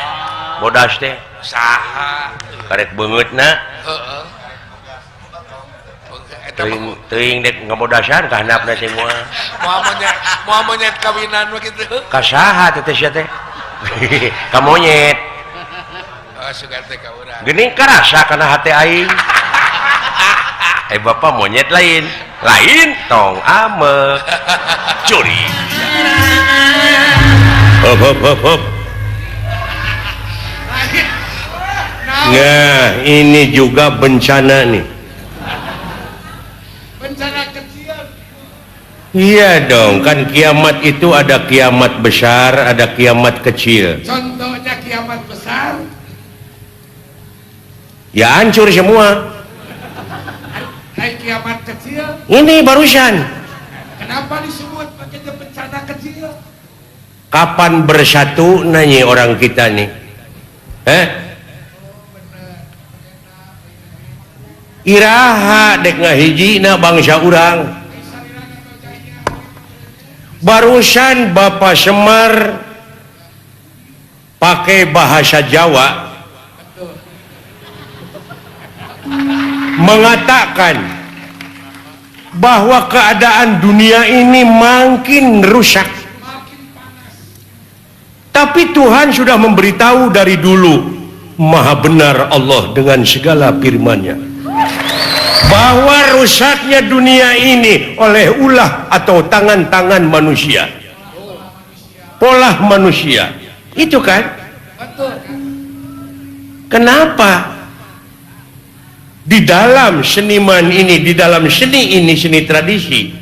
Bodas teh Saha? karek beungeutna. Heeh. Eta Teuing dek ngabodasan ka handapna sing moal. moal monyet kawinan mah kitu. Ka saha teh sia teh? Ka monyet. Oh, sugan teh ka urang. Geuning karasa kana hate aing. Bapak monyet lain tong ame curi. Hop. Nah ini juga bencana nih. Bencana kecil Iya dong, kan kiamat itu ada kiamat besar, ada kiamat kecil. Contohnya kiamat besar, Ya hancur semua. hai kiamat kecil. Ini barusan. Kenapa disebut pakai bencana kecil? Kapan bersatu nanya orang kita nih? Iraha dek ngahijina bangsa urang. Barusan Bapak Semar pakai bahasa Jawa mengatakan bahwa keadaan dunia ini makin rusak. Tapi Tuhan sudah memberitahu dari dulu, Maha benar Allah dengan segala firman-Nya, bahwa rusaknya dunia ini oleh ulah atau tangan-tangan manusia, pola manusia. Itu kan? Kenapa di dalam seniman ini, di dalam seni ini, seni tradisi,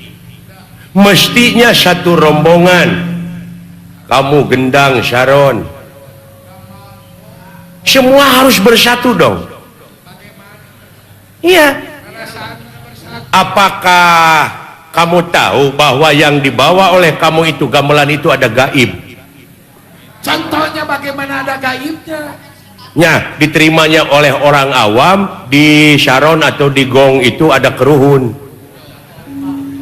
mestinya satu rombongan. Kamu Gendang, Sharon, semua harus bersatu dong. Iya. Apakah kamu tahu bahwa yang dibawa oleh kamu itu, gamelan itu ada gaib? Contohnya bagaimana ada gaibnya? Ya, diterimanya oleh orang awam. Di Sharon atau di gong itu ada keruhun.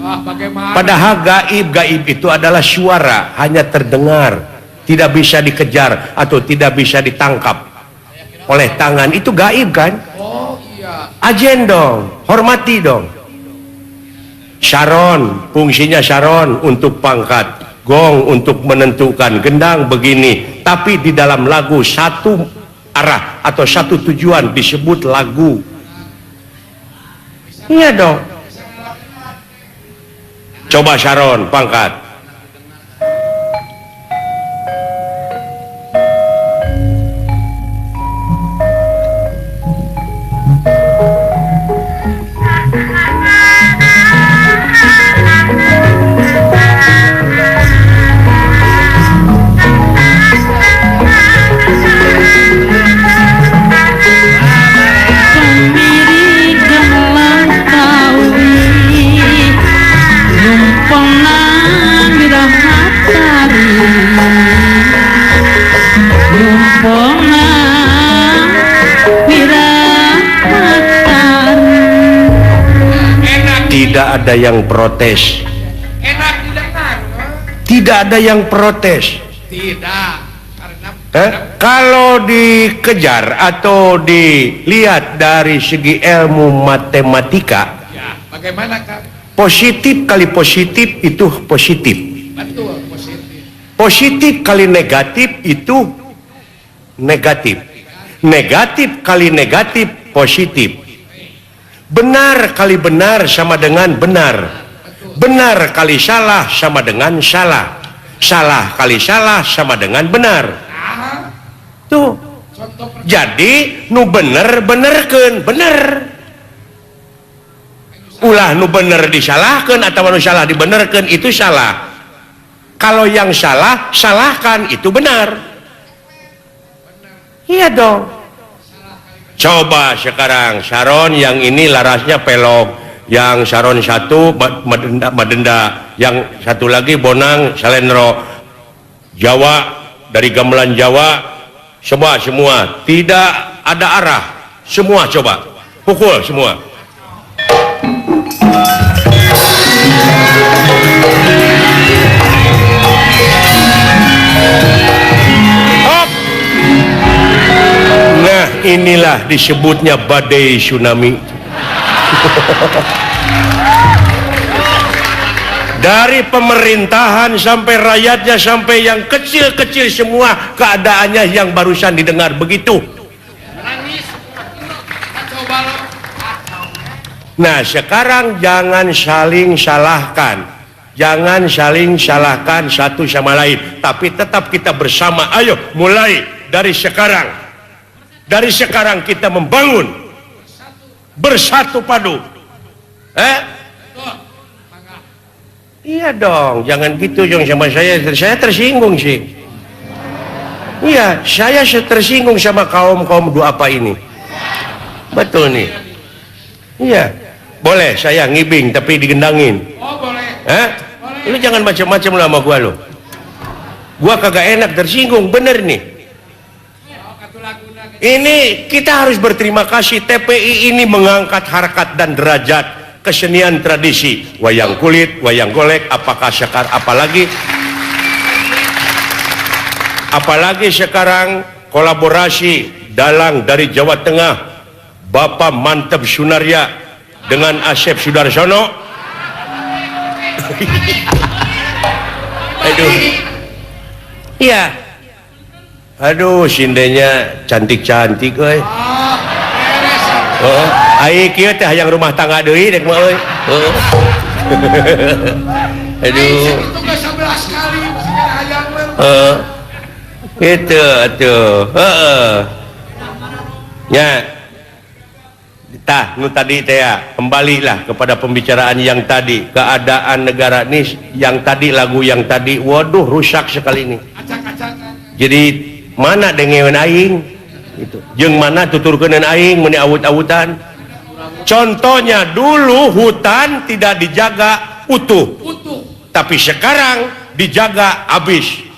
Bagaimana? Padahal gaib itu adalah suara, hanya terdengar, tidak bisa dikejar atau tidak bisa ditangkap oleh tangan. Itu gaib kan? Oh iya. Ajen dong, hormati dong. Sharon, fungsinya Sharon untuk pangkat, gong untuk menentukan, gendang begini. Tapi di dalam lagu satu arah atau satu tujuan disebut lagu. Iya dong. Coba Sharon pangkat. Tidak ada yang protes. Enak didengar. Tidak ada yang protes. Tidak. Karena Kalau dikejar atau dilihat dari segi ilmu matematika, ya, bagaimana Kang? positif kali positif itu positif. Betul, positif. Positif kali negatif itu negatif. Negatif kali negatif positif. Benar kali benar sama dengan benar. Benar kali salah sama dengan salah. Salah kali salah sama dengan benar. Tuh. Jadi nu bener benerkeun, bener. Ulah nu bener disalahkan atau nu salah dibenerkeun itu salah. Kalau yang salah salahkan itu benar. Iya dong. Coba sekarang Sharon yang ini larasnya pelok, yang Sharon satu madenda, yang satu lagi Bonang Salendro, Jawa dari gamelan Jawa, semua tidak ada arah, semua coba pukul semua. Nah, inilah disebutnya badai tsunami. Dari pemerintahan sampai rakyatnya sampai yang kecil-kecil semua keadaannya yang barusan didengar begitu. Nah, sekarang jangan saling salahkan. Jangan saling salahkan satu sama lain, tapi tetap kita bersama. Ayo mulai dari sekarang. Dari sekarang kita membangun bersatu padu. Iya dong, jangan gitu dong sama saya tersinggung sih. Iya, saya tersinggung sama kaum duafa ini. Betul nih. Iya, boleh saya ngibing tapi digendangin. Oh boleh. Lu jangan macam-macam lah sama gua lo. Gua kagak enak tersinggung, bener nih. Ini kita harus berterima kasih, TPI ini mengangkat harkat dan derajat kesenian tradisi wayang kulit, wayang golek, apalagi sekarang kolaborasi dalang dari Jawa Tengah Bapak Mantep Sunarya dengan Asep Sudarsono. Aduh. Iya. Aduh, sindenya cantik-cantik euy. Heeh. Ai kieu teh hayang rumah tangga deui dek mah euy. Heeh. Aduh. Itu ke 11 kali masih hayang mah. Heeh. Gitu atuh. Heeh. Nya. Tah, nu tadi teh ya, kembalilah kepada pembicaraan yang tadi, keadaan negara nih yang tadi, lagu yang tadi, waduh rusak sekali ini. Acak-acak. Jadi mana dengeun aing gitu. Jeung mana tuturkeun aing meni awut-awutan. Contohnya dulu hutan tidak dijaga utuh. Tapi sekarang dijaga habis.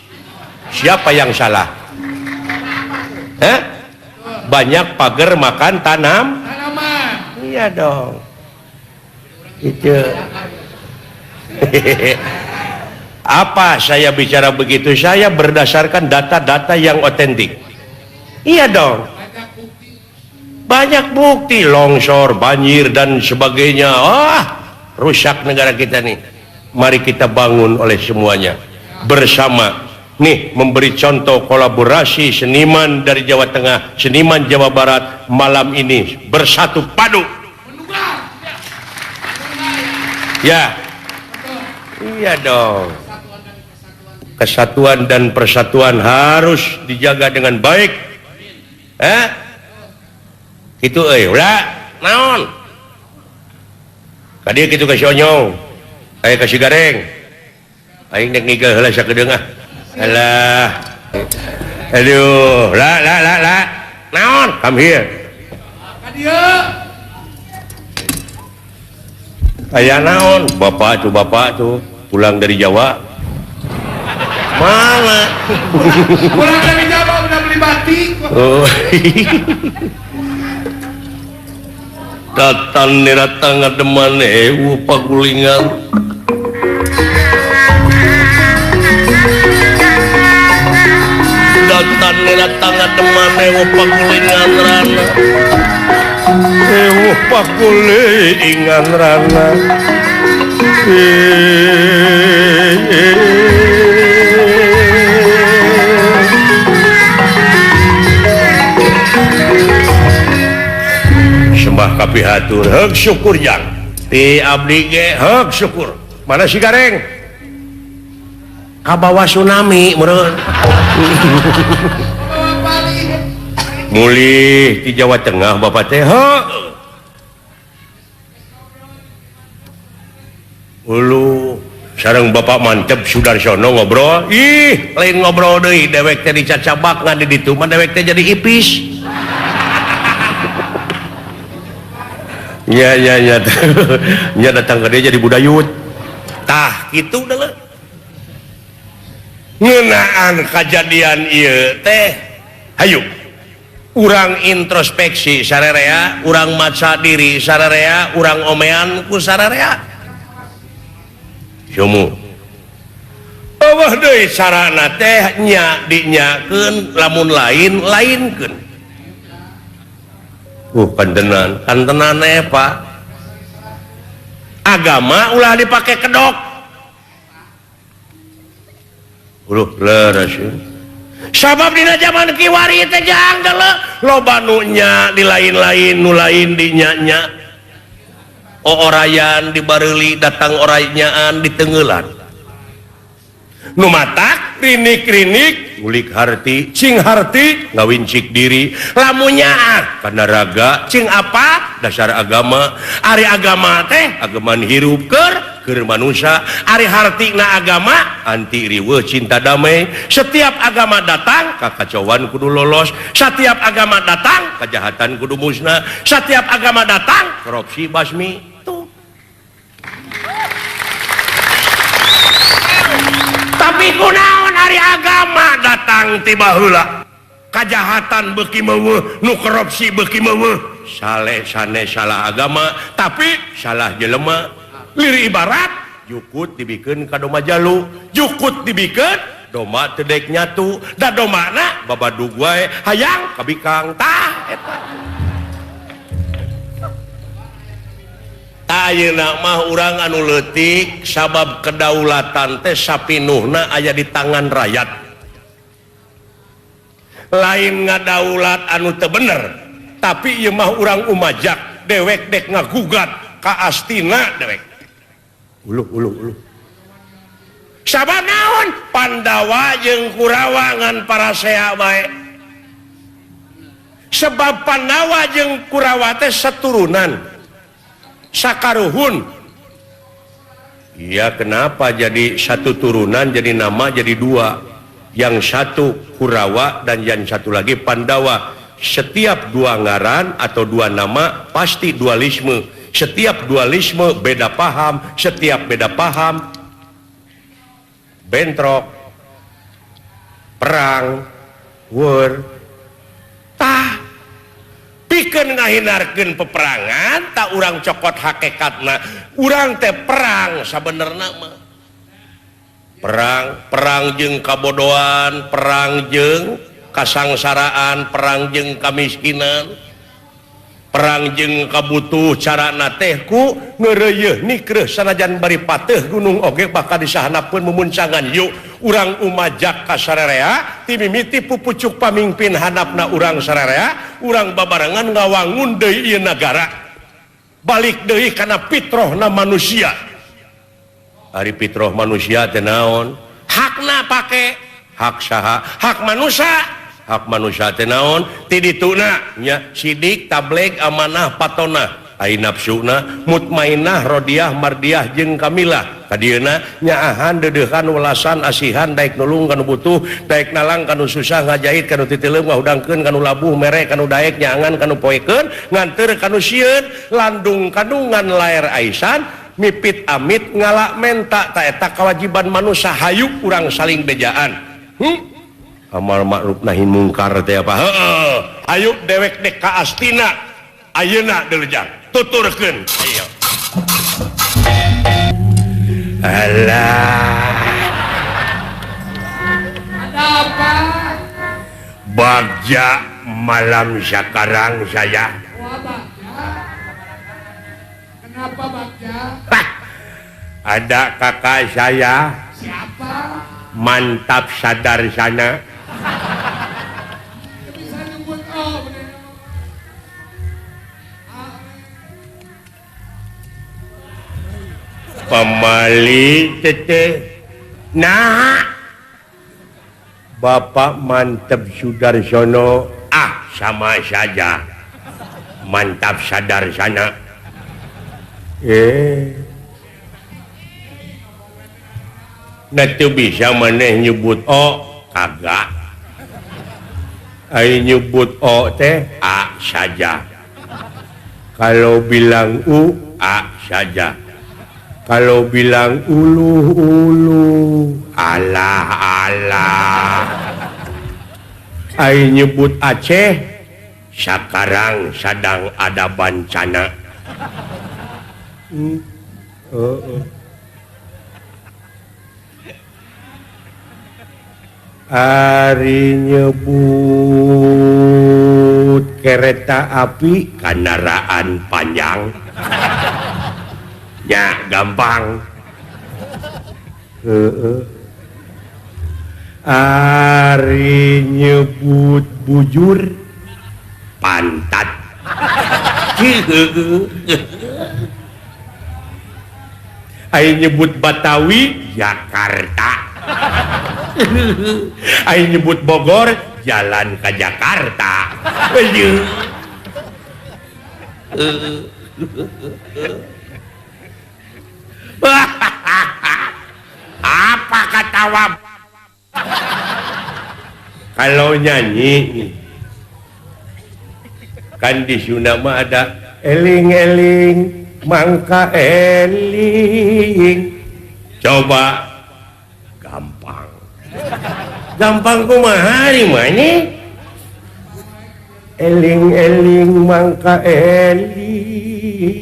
Siapa yang salah? Banyak pagar makan tanaman. Iya dong. Itu. Apa saya bicara begitu? Saya berdasarkan data-data yang otentik. Iya dong. Banyak bukti longsor, banjir dan sebagainya. Rusak negara kita nih. Mari kita bangun oleh semuanya bersama. Nih, memberi contoh kolaborasi seniman dari Jawa Tengah, seniman Jawa Barat malam ini bersatu padu. Ya. Iya dong. Kesatuan dan persatuan harus dijaga dengan baik. Itu ulah naon. Kadieu kitu ka si Onyong. Aya ka si Gareng. Aing dek ngigel heula sakedeung ah. Alah. Aduh, la. Naon? Come here. Kadieu. Aya naon? Bapak tuh pulang dari Jawa. Mana? Pulang dari Jawa udah beli batik. Oh. Datang datang ngademan pagulingan. Datang ngademan pagulingan rana. Pagulingan rana. Sembah kapihatur heug syukur jang ti abdi ge heug syukur. Mana si Gareng? Kabawa tsunami meureun. Mulih di Jawa Tengah Bapak teh heug. Ulu sareng Bapak Mantep Sudarsono ngobrol. Lain ngobrol deui dewek teh dicacabak ngan di ditu mah dewek teh jadi ipis. Ya nya datang ke dia jadi budayut. Tah kitu deuleu. Ngeunaan kajadian ieu teh hayu urang introspeksi sararea, urang maca diri sararea, urang omean ku sararea. Sumu eueuh deui carana teh nya dinyakeun lamun lainkeun. Kantenan Pak. Agama ulah dipakai kedok. Leres. Sabab dina zaman kiwari teh jang deuleu loba nu nya di lain-lain nu lain di nya-nya. Orayan di bareuli datang oranyaan di teungeulan. Nu matak krinik-krinik ngulik harti cing harti ngawincik diri lamunnya karena raga cing apa dasar agama ari agama teh agaman hirup keur ke manusia Ari hartina agama anti riweuh cinta damai setiap agama datang kakacauan kudu lolos setiap agama datang kejahatan kudu musnah setiap agama datang korupsi basmi tuh tapi kunaon hari agama datang tiba heula kejahatan beuki meueuh nu korupsi beuki meueuh saleh sanes salah agama tapi salah jelema lir ibarat jukut dibikeun ka doma jalu jukut dibikeun doma teu daek nyatu da domana babadug wae hayang kabikang tah eta ayeuna mah urang anu leutik sabab kedaulatan teh sapinuhna aya di tangan rakyat lain ngadaulat anu teu bener tapi ieu mah urang umajak dewek dek ngagugat ka astina dewek uluh sabab naon Pandawa jeung Kurawa ngan Parasea bae sebab Pandawa jeung Kurawa teh saturunan sakaruhun iya kenapa jadi satu turunan jadi nama jadi dua yang satu Kurawa dan yang satu lagi Pandawa setiap dua ngaran atau dua nama pasti dualisme setiap dualisme beda paham setiap beda paham bentrok perang war tah pikeun ngahinarkeun peperangan tak urang cokot hakikatna urang teh perang sabenerna mah perang jeung kabodohan perang jeung kasangsaraan perang jeung kamiskinan perang jeung kabutuh carana teh ku ngeureuyeuh nikreuh sanajan bari pateuh gunung oge bakal disahanapeun mumuncangan yuk urang umajak ka sararea ti mimiti pupucuk pamimpin handapna urang sararea urang babarengan ngawangun deui ieu nagara balik deui kana fitrahna manusia ari fitrah manusia teh naon hakna pake hak saha hak manusia teh naon ti dituna nya sidik tabligh amanah patonah ai nafsuna mutmainah rodiah mardiah jeung kamilah kadieuna nyaahan deudeuhan welasan asihan daek nulung kanu butuh daek nalang kanu susah ngajahit kanu titeuleum ngahudangkeun kanu labuh mere kanu daek nyaangan kanu poekeun nganteur kanu sieun landung kandungan laer aisan mipit amit ngalak menta ta eta kewajiban manusia hayu urang saling bejaan amal ma'ruf nahi mungkar teh apa heueuh hayu dewek dek ka astina ayeuna deulejang tuturkeun ayo alah ada apa bagja malam sekarang saya wah Bagja kenapa Bagja ada kakak saya siapa mantap sadar sana dia bisa nyebut oh bener pemali teteh nah Bapak mantap Sudarsono sama saja mantap sadar sana nanti bisa maneh nyebut kagak ai nyebut teh A saja kalau bilang U A saja kalau bilang ulu alah ai nyebut Aceh sekarang sedang ada bencana Ari nyebut kereta api kendaraan panjang ya gampang Ari nyebut bujur pantat Ari nyebut Batawi Jakarta Ayo nyebut Bogor jalan ke Jakarta. Apa katawa kalau nyanyi kan di Sunda mah ada eling-eling mangka eling coba gampang kumaha di mana eling-eling mangka eling